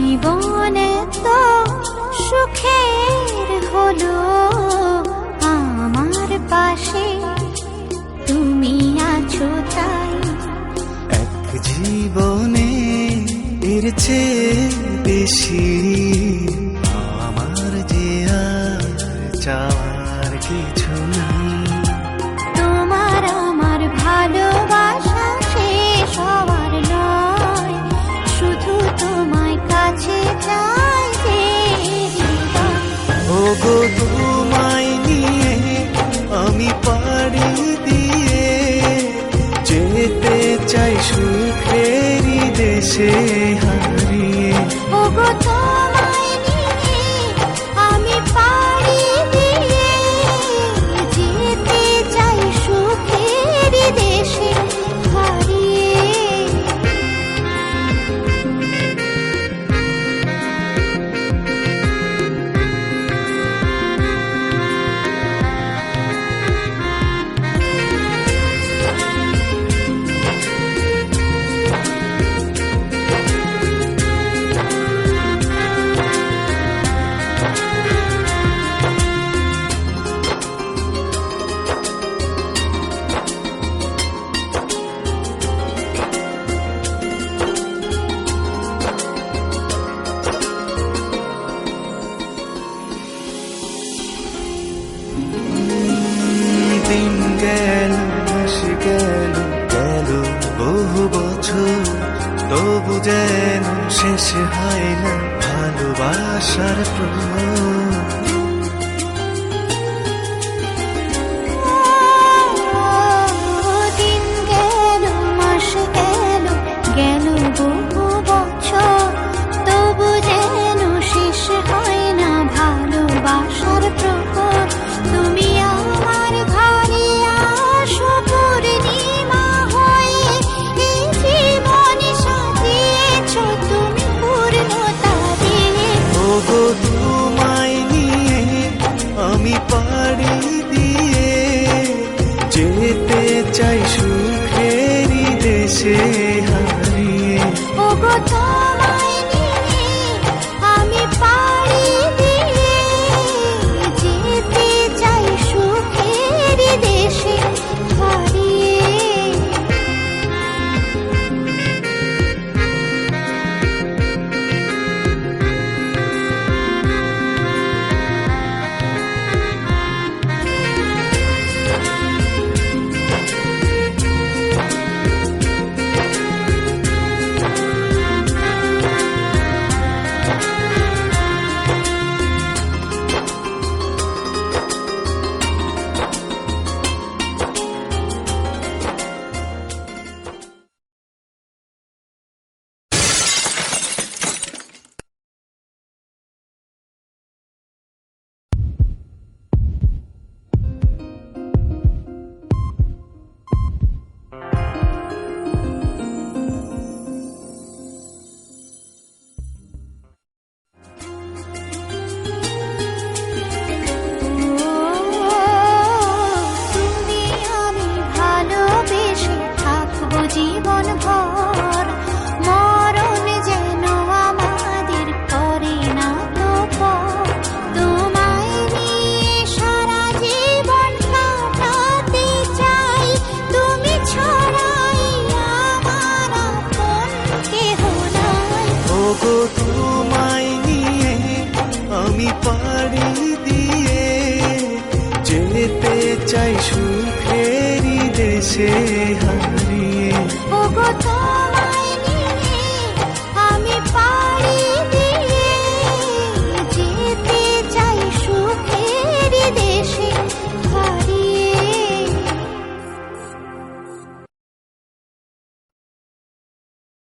জীবন তো সুখের হলো আমার পাশে তুমি আছো তাই। এক জীবনে এর চেয়ে বেশি আমার যে আর চাওয়ার কিছু নাই। তোমার আমার ভালোবাসা শেষ হওয়ার নয়, শুধু তোমায় কাছে চাই যে হৃদয়। ওগো তোমায় নিয়ে আমি পাড়ি দিয়ে যেতে চাই সুখেরই দেশে হারিয়ে। ওগো তোমায় নিয়ে আমি পাড়ি দিয়ে যেতে চাই সুখের দেশে হারিয়ে। দিন গেল মাস গেল গেল বহু বছর, তবু যেন শেষ হয় না ভালোবাসার প্রহর। দিন গেল মাস গেল গেল বহু বছর, তবু যেন শেষ হয় না ভালোবাসার প্রহর। তুমি আমার ঘরে আসো পূর্ণিমা হয়ে, এই জীবন সাজিয়েছ তুমি পূর্ণতা দিয়ে। ওগো তোমায় নিয়ে আমি পাড়ি দিয়ে যেতে চাই সুখেরই দেশে হারিয়ে। ওগো তোমায় নিয়ে আমি পাড়ি দিয়ে যেতে চাই সুখের দেশে হারিয়ে। তুমি আমি ভালোবেসে থাকবো জীবন ভর, মরণ যেন আমাদের করে না তো পর। তোমায় নিয়ে সারা জীবন কাটাতে চাই, তুমি ছাড়াই আমার আপন কেহ নাই। ওগো তোমায় নিয়ে আমি পাড়ি দিয়ে যেতে চাই সুখেরই দেশে হারিয়ে। ওগো তোমায়